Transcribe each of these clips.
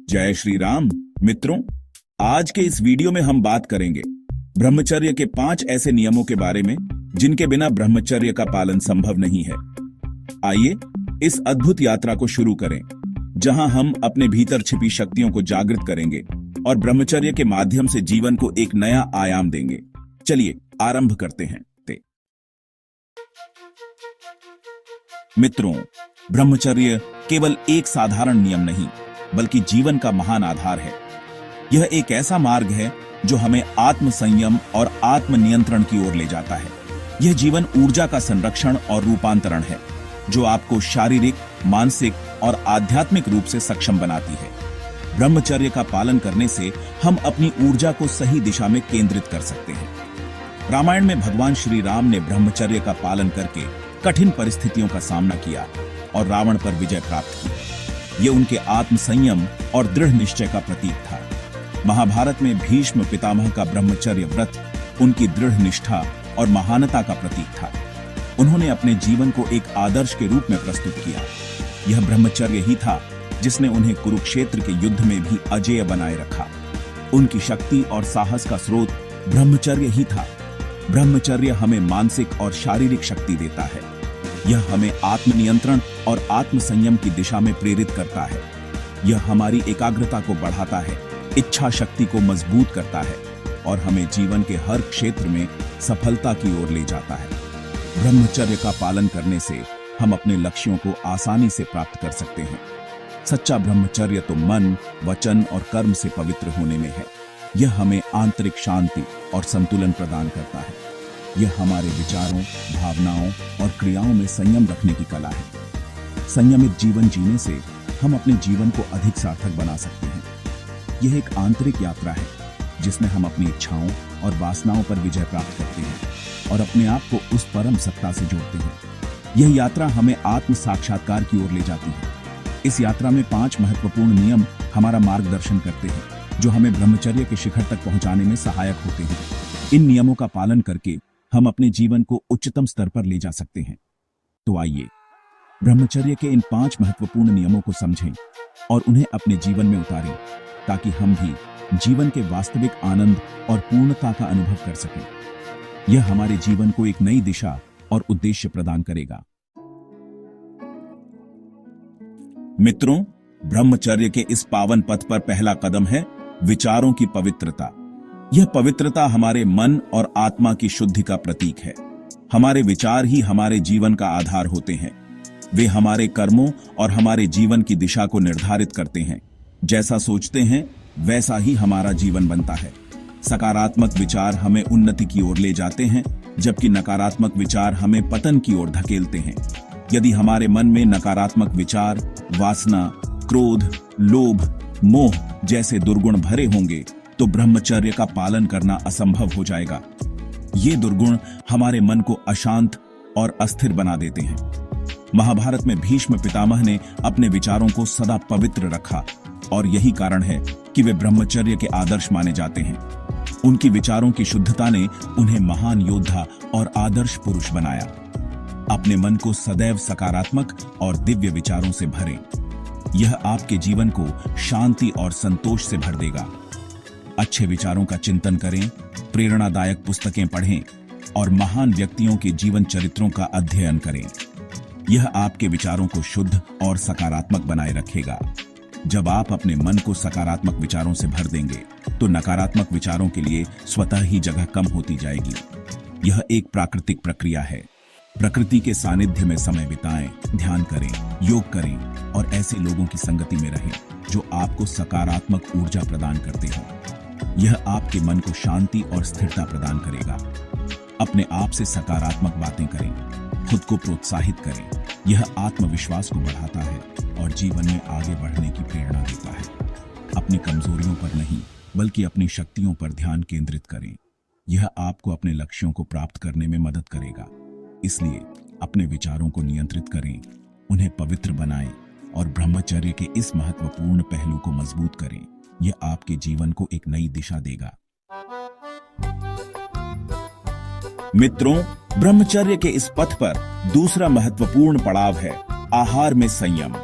जय श्री राम। मित्रों, आज के इस वीडियो में हम बात करेंगे ब्रह्मचर्य के 5 ऐसे नियमों के बारे में जिनके बिना ब्रह्मचर्य का पालन संभव नहीं है। आइए इस अद्भुत यात्रा को शुरू करें, जहां हम अपने भीतर छिपी शक्तियों को जागृत करेंगे और ब्रह्मचर्य के माध्यम से जीवन को एक नया आयाम देंगे। चलिए आरंभ करते हैं। मित्रों, ब्रह्मचर्य केवल एक साधारण नियम नहीं, बल्कि जीवन का महान आधार है। यह एक ऐसा मार्ग है जो हमें आत्म संयम और आत्म नियंत्रण की ओर ले जाता है। यह जीवन ऊर्जा का संरक्षण और रूपांतरण है, जो आपको शारीरिक, मानसिक और आध्यात्मिक रूप से सक्षम बनाती है। ब्रह्मचर्य का पालन करने से हम अपनी ऊर्जा को सही दिशा में केंद्रित कर सकते हैं। रामायण में भगवान श्री राम ने ब्रह्मचर्य का पालन करके कठिन परिस्थितियों का सामना किया और रावण पर विजय प्राप्त की। यह उनके आत्म संयम और दृढ़ निश्चय का प्रतीक था। महाभारत में भीष्म पितामह का ब्रह्मचर्य व्रत उनकी दृढ़ निष्ठा और महानता का प्रतीक था। उन्होंने अपने जीवन को एक आदर्श के रूप में प्रस्तुत किया। यह ब्रह्मचर्य ही था जिसने उन्हें कुरुक्षेत्र के युद्ध में भी अजेय बनाए रखा। उनकी शक्ति और साहस का स्रोत ब्रह्मचर्य ही था। ब्रह्मचर्य हमें मानसिक और शारीरिक शक्ति देता है। यह हमें आत्मनियंत्रण और आत्म संयम की दिशा में प्रेरित करता है। यह हमारी एकाग्रता को बढ़ाता है, इच्छा शक्ति को मजबूत करता है और हमें जीवन के हर क्षेत्र में सफलता की ओर ले जाता है। ब्रह्मचर्य का पालन करने से हम अपने लक्ष्यों को आसानी से प्राप्त कर सकते हैं। सच्चा ब्रह्मचर्य तो मन, वचन और कर्म से पवित्र होने में है। यह हमें आंतरिक शांति और संतुलन प्रदान करता है। यह हमारे विचारों, भावनाओं और क्रियाओं में संयम रखने की कला है। संयमित जीवन जीने से हम अपने जीवन को अधिक सार्थक बना सकते हैं। यह एक आंतरिक यात्रा है जिसमें हम अपनी इच्छाओं और वासनाओं पर विजय प्राप्त करते हैं और अपने आप को उस परम सत्ता से जोड़ते हैं। यह यात्रा हमें आत्म साक्षात्कार की ओर ले जाती है। इस यात्रा में 5 महत्वपूर्ण नियम हमारा मार्गदर्शन करते हैं, जो हमें ब्रह्मचर्य के शिखर तक पहुंचाने में सहायक होते हैं। इन नियमों का पालन करके हम अपने जीवन को उच्चतम स्तर पर ले जा सकते हैं। तो आइए ब्रह्मचर्य के इन 5 महत्वपूर्ण नियमों को समझें और उन्हें अपने जीवन में उतारें, ताकि हम भी जीवन के वास्तविक आनंद और पूर्णता का अनुभव कर सकें। यह हमारे जीवन को एक नई दिशा और उद्देश्य प्रदान करेगा। मित्रों, ब्रह्मचर्य के इस पावन पथ पर पहला कदम है विचारों की पवित्रता। यह पवित्रता हमारे मन और आत्मा की शुद्धि का प्रतीक है। हमारे विचार ही हमारे जीवन का आधार होते हैं। वे हमारे कर्मों और हमारे जीवन की दिशा को निर्धारित करते हैं। जैसा सोचते हैं वैसा ही हमारा जीवन बनता है। सकारात्मक विचार हमें उन्नति की ओर ले जाते हैं, जबकि नकारात्मक विचार हमें पतन की ओर धकेलते हैं। यदि हमारे मन में नकारात्मक विचार, वासना, क्रोध, लोभ, मोह जैसे दुर्गुण भरे होंगे तो ब्रह्मचर्य का पालन करना असंभव हो जाएगा। ये दुर्गुण हमारे मन को अशांत और अस्थिर बना देते हैं। महाभारत में भीष्म पितामह ने अपने विचारों को सदा पवित्र रखा और यही कारण है कि वे ब्रह्मचर्य के आदर्श माने जाते हैं। उनकी विचारों की शुद्धता ने उन्हें महान योद्धा और आदर्श पुरुष बनाया। अपने मन को सदैव सकारात्मक और दिव्य विचारों से भरें। यह आपके जीवन को शांति और संतोष से भर देगा। अच्छे विचारों का चिंतन करें, प्रेरणादायक पुस्तकें पढ़ें और महान व्यक्तियों के जीवन चरित्रों का अध्ययन करें। यह आपके विचारों को शुद्ध और सकारात्मक बनाए रखेगा। जब आप अपने मन को सकारात्मक विचारों से भर देंगे, तो नकारात्मक विचारों के लिए स्वतः ही जगह कम होती जाएगी। यह एक प्राकृतिक प्रक्रिया है। प्रकृति के सानिध्य में समय बिताएं, ध्यान करें, योग करें और ऐसे लोगों की संगति में रहें जो आपको सकारात्मक ऊर्जा प्रदान करते हो। यह आपके मन को शांति और स्थिरता प्रदान करेगा। अपने आप से सकारात्मक बातें करें, खुद को प्रोत्साहित करें। यह आत्मविश्वास को बढ़ाता है और जीवन में आगे बढ़ने की प्रेरणा देता है। अपनी कमजोरियों पर नहीं, बल्कि अपनी शक्तियों पर ध्यान केंद्रित करें। यह आपको अपने लक्ष्यों को प्राप्त करने में मदद करेगा। इसलिए अपने विचारों को नियंत्रित करें, उन्हें पवित्र बनाएं और ब्रह्मचर्य के इस महत्वपूर्ण पहलू को मजबूत करें। यह आपके जीवन को एक नई दिशा देगा। मित्रों, ब्रह्मचर्य के इस पथ पर दूसरा महत्वपूर्ण पड़ाव है आहार में संयम।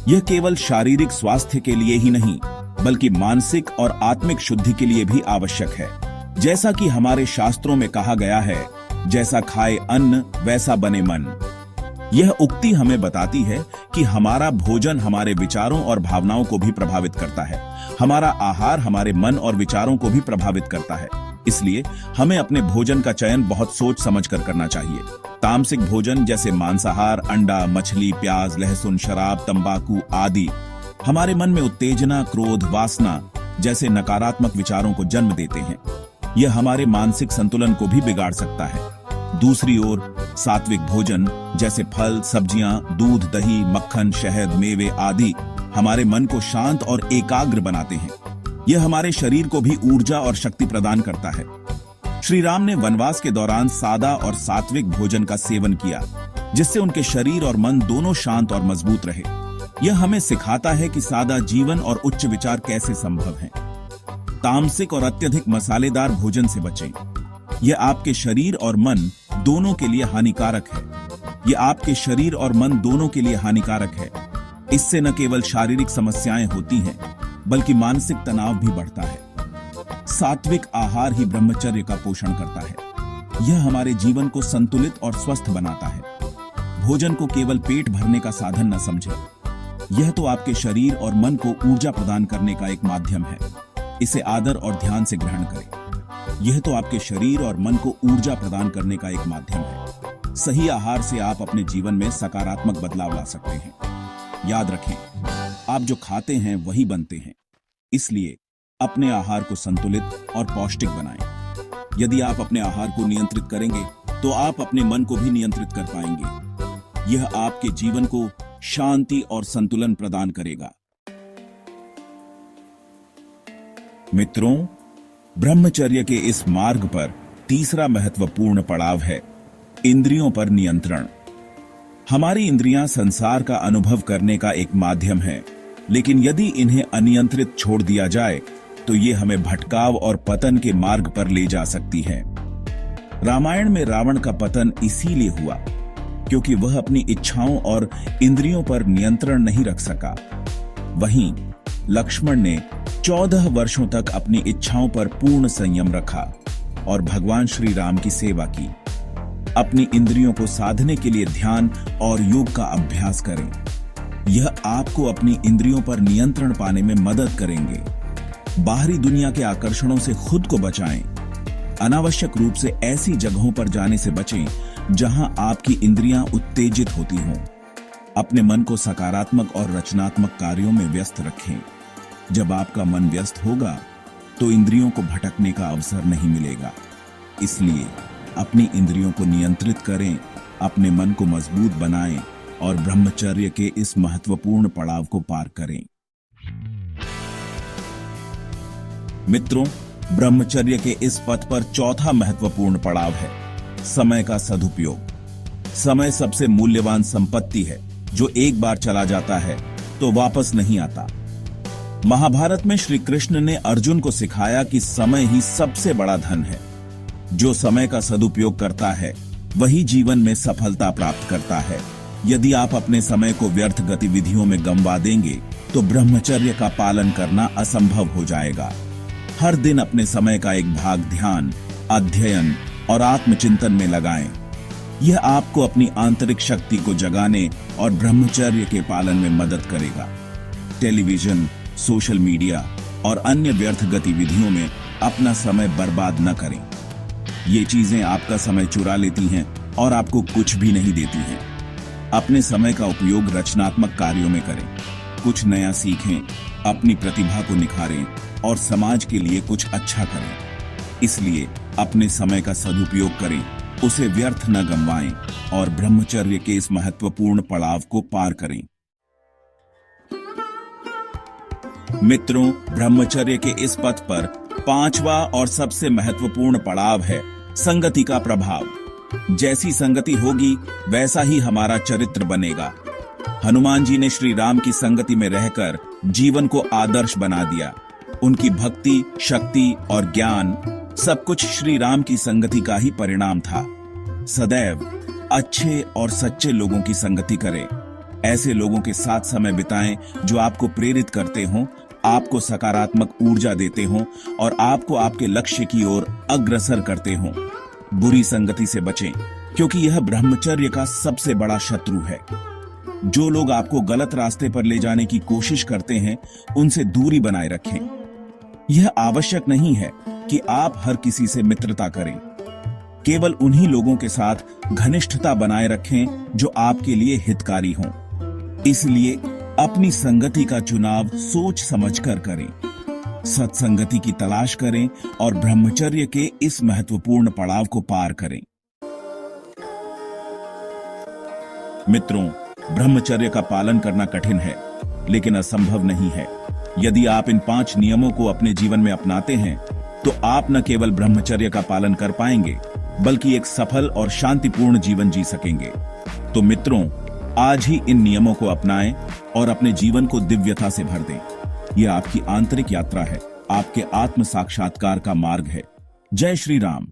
यह केवल शारीरिक स्वास्थ्य के लिए ही नहीं, बल्कि मानसिक और आत्मिक शुद्धि के लिए भी आवश्यक है। जैसा कि हमारे शास्त्रों में कहा गया है, जैसा खाए अन्न वैसा बने मन। यह उक्ति हमें बताती है कि हमारा भोजन हमारे विचारों और भावनाओं को भी प्रभावित करता है। हमारा आहार हमारे मन और विचारों को भी प्रभावित करता है। इसलिए हमें अपने भोजन का चयन बहुत सोच समझकर करना चाहिए। तामसिक भोजन जैसे मांसाहार, अंडा, मछली, प्याज, लहसुन, शराब, तंबाकू आदि हमारे मन में उत्तेजना, क्रोध, वासना जैसे नकारात्मक विचारों को जन्म देते हैं। यह हमारे मानसिक संतुलन को भी बिगाड़ सकता है। दूसरी ओर सात्विक भोजन जैसे फल, सब्जियां, दूध, दही, मक्खन, शहद, मेवे आदि हमारे मन को शांत और एकाग्र बनाते हैं। यह हमारे शरीर को भी ऊर्जा और शक्ति प्रदान करता है। श्री राम ने वनवास के दौरान सादा और सात्विक भोजन का सेवन किया, जिससे उनके शरीर और मन दोनों शांत और मजबूत रहे। यह हमें सिखाता है कि सादा जीवन और उच्च विचार कैसे संभव हैं। तामसिक और अत्यधिक मसालेदार भोजन से बचें। यह आपके शरीर और मन दोनों के लिए हानिकारक है। यह आपके शरीर और मन दोनों के लिए हानिकारक है। इससे न केवल शारीरिक समस्याएं होती हैं, बल्कि मानसिक तनाव भी बढ़ता है। सात्विक आहार ही ब्रह्मचर्य का पोषण करता है। यह हमारे जीवन को संतुलित और स्वस्थ बनाता है। भोजन को केवल पेट भरने का साधन न समझें। यह तो आपके शरीर और मन को ऊर्जा प्रदान करने का एक माध्यम है। इसे आदर और ध्यान से ग्रहण करें। यह तो आपके शरीर और मन को ऊर्जा प्रदान करने का एक माध्यम है। सही आहार से आप अपने जीवन में सकारात्मक बदलाव ला सकते हैं। याद रखें, आप जो खाते हैं वही बनते हैं। इसलिए अपने आहार को संतुलित और पौष्टिक बनाएं। यदि आप अपने आहार को नियंत्रित करेंगे, तो आप अपने मन को भी नियंत्रित कर पाएंगे। यह आपके जीवन को शांति और संतुलन प्रदान करेगा। मित्रों, ब्रह्मचर्य के इस मार्ग पर तीसरा महत्वपूर्ण पड़ाव है इंद्रियों पर नियंत्रण। हमारी इंद्रियां संसार का अनुभव करने का एक माध्यम है, लेकिन यदि इन्हें अनियंत्रित छोड़ दिया जाए तो ये हमें भटकाव और पतन के मार्ग पर ले जा सकती है। रामायण में रावण का पतन इसीलिए हुआ क्योंकि वह अपनी इच्छाओं और इंद्रियों पर नियंत्रण नहीं रख सका। वहीं लक्ष्मण ने 14 वर्षों तक अपनी इच्छाओं पर पूर्ण संयम रखा और भगवान श्री राम की सेवा की। अपनी इंद्रियों को साधने के लिए ध्यान और योग का अभ्यास करें। यह आपको अपनी इंद्रियों पर नियंत्रण पाने में मदद करेंगे। बाहरी दुनिया के आकर्षणों से खुद को बचाएं। अनावश्यक रूप से ऐसी जगहों पर जाने से बचें जहां आपकी इंद्रियां उत्तेजित होती हों। अपने मन को सकारात्मक और रचनात्मक कार्यों में व्यस्त रखें। जब आपका मन व्यस्त होगा तो इंद्रियों को भटकने का अवसर नहीं मिलेगा। इसलिए अपनी इंद्रियों को नियंत्रित करें, अपने मन को मजबूत बनाएं और ब्रह्मचर्य के इस महत्वपूर्ण पड़ाव को पार करें। मित्रों, ब्रह्मचर्य के इस पथ पर चौथा महत्वपूर्ण पड़ाव है समय का सदुपयोग। समय सबसे मूल्यवान संपत्ति है जो एक बार चला जाता है तो वापस नहीं आता। महाभारत में श्री कृष्ण ने अर्जुन को सिखाया कि समय ही सबसे बड़ा धन है। जो समय का सदुपयोग करता है वही जीवन में सफलता प्राप्त करता है। यदि आप अपने समय को व्यर्थ गतिविधियों में गंवा देंगे तो ब्रह्मचर्य का पालन करना असंभव हो जाएगा। हर दिन अपने समय का एक भाग ध्यान, अध्ययन और आत्मचिंतन में लगाएं। यह आपको अपनी आंतरिक शक्ति को जगाने और ब्रह्मचर्य के पालन में मदद करेगा। टेलीविजन, सोशल मीडिया और अन्य व्यर्थ गतिविधियों में अपना समय बर्बाद न करें। ये चीजें आपका समय चुरा लेती हैं और आपको कुछ भी नहीं देती हैं। अपने समय का उपयोग रचनात्मक कार्यों में करें। कुछ नया सीखें, अपनी प्रतिभा को निखारें और समाज के लिए कुछ अच्छा करें। इसलिए अपने समय का सदुपयोग करें, उसे व्यर्थ न गंवाएं और ब्रह्मचर्य के इस महत्वपूर्ण पड़ाव को पार करें। मित्रों, ब्रह्मचर्य के इस पथ पर पांचवा और सबसे महत्वपूर्ण पड़ाव है संगति का प्रभाव। जैसी संगति होगी वैसा ही हमारा चरित्र बनेगा। हनुमान जी ने श्री राम की संगति में रहकर जीवन को आदर्श बना दिया। उनकी भक्ति, शक्ति और ज्ञान सब कुछ श्री राम की संगति का ही परिणाम था। सदैव अच्छे और सच्चे लोगों की संगति करें। ऐसे लोगों के साथ समय बिताएं जो आपको प्रेरित करते हों आपको सकारात्मक ऊर्जा देते हों और आपको आपके लक्ष्य की ओर अग्रसर करते हों। बुरी संगति से बचें, क्योंकि यह ब्रह्मचर्य का सबसे बड़ा शत्रु है। जो लोग आपको गलत रास्ते पर ले जाने की कोशिश करते हैं, उनसे दूरी बनाए रखें। यह आवश्यक नहीं है कि आप हर किसी से मित्रता करें। केवल उन्हीं लोगों के साथ घनिष्ठता बनाए रखें जो आपके लिए हितकारी हों। इसलिए अपनी संगति का चुनाव सोच समझकर करें। सत्संगति की तलाश करें और ब्रह्मचर्य के इस महत्वपूर्ण पड़ाव को पार करें। मित्रों, ब्रह्मचर्य का पालन करना कठिन है, लेकिन असंभव नहीं है। यदि आप इन 5 नियमों को अपने जीवन में अपनाते हैं, तो आप न केवल ब्रह्मचर्य का पालन कर पाएंगे, बल्कि एक सफल और शांतिपूर्ण जीवन जी सकेंगे। तो मित्रों, आज ही इन नियमों को अपनाएं और अपने जीवन को दिव्यता से भर दें। यह आपकी आंतरिक यात्रा है, आपके आत्म साक्षात्कार का मार्ग है। जय श्री राम।